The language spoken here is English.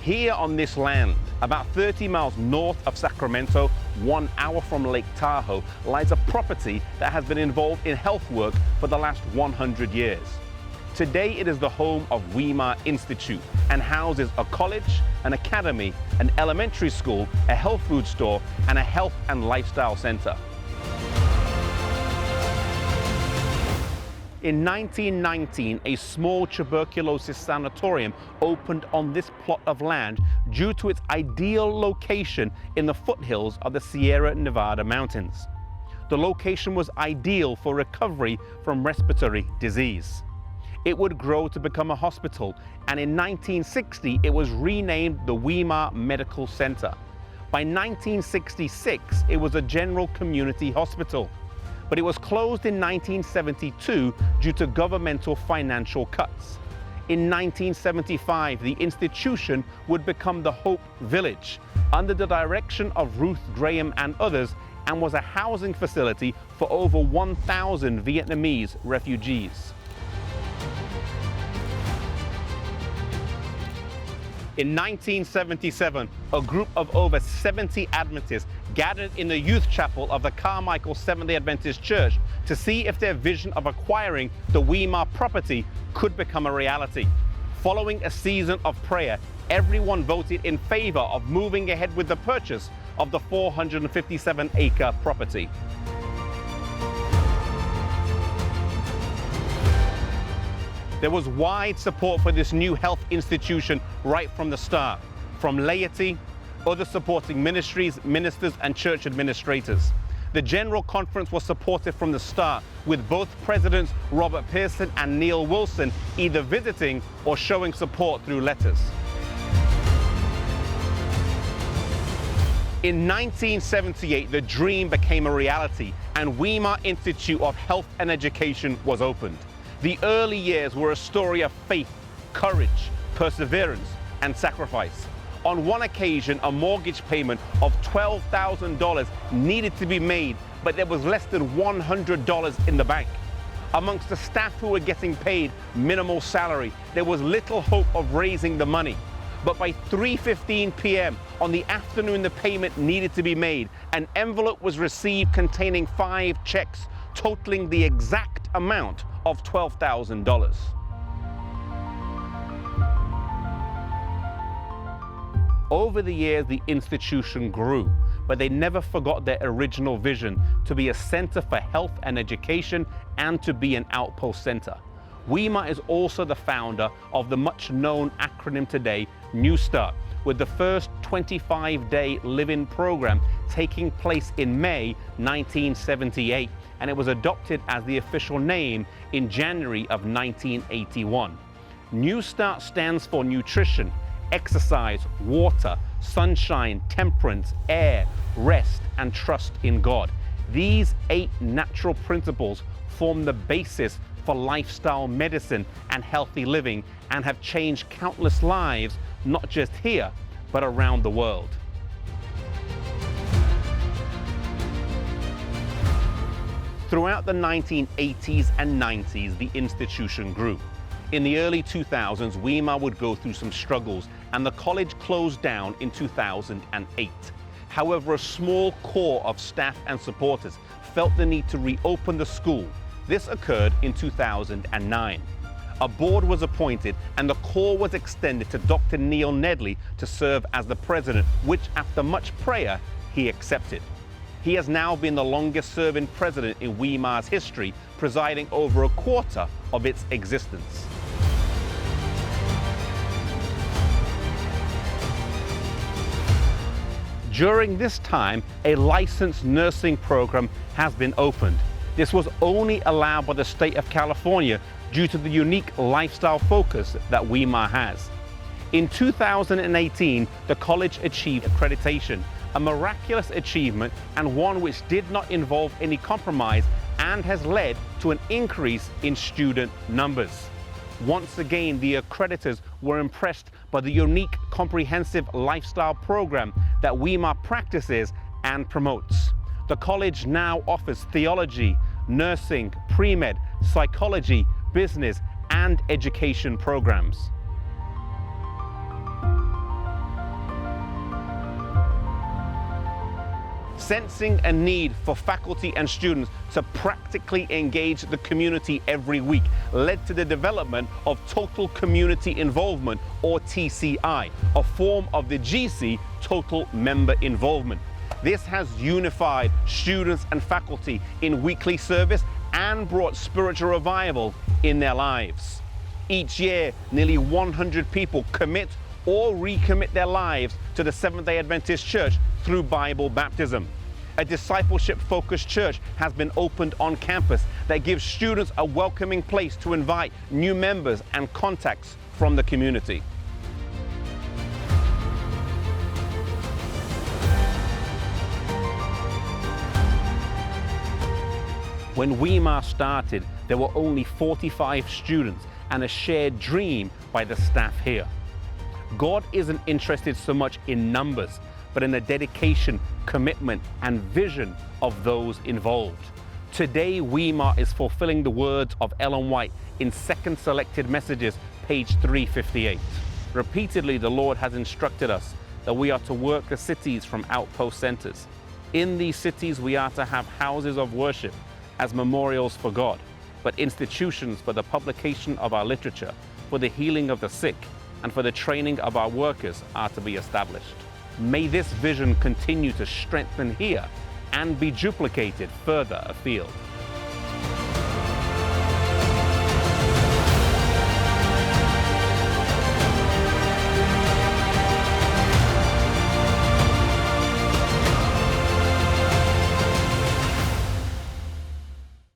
Here on this land, about 30 miles north of Sacramento, 1 hour from Lake Tahoe, lies a property that has been involved in health work for the last 100 years. Today it is the home of Weimar Institute and houses a college, an academy, an elementary school, a health food store, and a health and lifestyle center. In 1919, a small tuberculosis sanatorium opened on this plot of land due to its ideal location in the foothills of the Sierra Nevada mountains. The location was ideal for recovery from respiratory disease. It would grow to become a hospital, and in 1960 it was renamed the Weimar Medical Center. By 1966 it was a general community hospital, but it was closed in 1972 due to governmental financial cuts. In 1975 the institution would become the Hope Village under the direction of Ruth Graham and others, and was a housing facility for over 1,000 Vietnamese refugees. In 1977, a group of over 70 Adventists gathered in the youth chapel of the Carmichael Seventh-day Adventist Church to see if their vision of acquiring the Weimar property could become a reality. Following a season of prayer, everyone voted in favor of moving ahead with the purchase of the 457-acre property. There was wide support for this new health institution right from the start, from laity, other supporting ministries, ministers, and church administrators. The General Conference was supportive from the start, with both Presidents Robert Pearson and Neil Wilson either visiting or showing support through letters. In 1978, the dream became a reality, and Weimar Institute of Health and Education was opened. The early years were a story of faith, courage, perseverance, and sacrifice. On one occasion, a mortgage payment of $12,000 needed to be made, but there was less than $100 in the bank. Amongst the staff who were getting paid minimal salary, there was little hope of raising the money. But by 3:15 p.m. on the afternoon the payment needed to be made, an envelope was received containing 5 checks totaling the exact amount of $12,000. Over the years, the institution grew, but they never forgot their original vision to be a center for health and education and to be an outpost center. Weimar is also the founder of the much-known acronym today, New Start, with the first 25-day live-in program taking place in May 1978, and it was adopted as the official name in January of 1981. New Start stands for nutrition, exercise, water, sunshine, temperance, air, rest, and trust in God. These 8 natural principles form the basis for lifestyle medicine and healthy living, and have changed countless lives, not just here, but around the world. Throughout the 1980s and 90s, the institution grew. In the early 2000s, Weimar would go through some struggles, and the college closed down in 2008. However, a small core of staff and supporters felt the need to reopen the school. This occurred in 2009. A board was appointed, and the core was extended to Dr. Neil Nedley to serve as the president, which after much prayer, he accepted. He has now been the longest serving president in Weimar's history, presiding over a quarter of its existence. During this time, a licensed nursing program has been opened. This was only allowed by the state of California due to the unique lifestyle focus that Weimar has. In 2018, the college achieved accreditation, a miraculous achievement and one which did not involve any compromise and has led to an increase in student numbers. Once again, the accreditors were impressed by the unique comprehensive lifestyle program that Weimar practices and promotes. The college now offers theology, nursing, pre-med, psychology, business, and education programs. Sensing a need for faculty and students to practically engage the community every week led to the development of Total Community Involvement, or TCI, a form of the GC, Total Member Involvement. This has unified students and faculty in weekly service and brought spiritual revival in their lives. Each year, nearly 100 people commit or recommit their lives to the Seventh-day Adventist Church through Bible baptism. A discipleship-focused church has been opened on campus that gives students a welcoming place to invite new members and contacts from the community. When Weimar started, there were only 45 students and a shared dream by the staff here. God isn't interested so much in numbers, but in the dedication, commitment, and vision of those involved. Today, Weimar is fulfilling the words of Ellen White in Second Selected Messages, page 358. Repeatedly, the Lord has instructed us that we are to work the cities from outpost centers. In these cities, we are to have houses of worship as memorials for God, but institutions for the publication of our literature, for the healing of the sick, and for the training of our workers are to be established. May this vision continue to strengthen here and be duplicated further afield.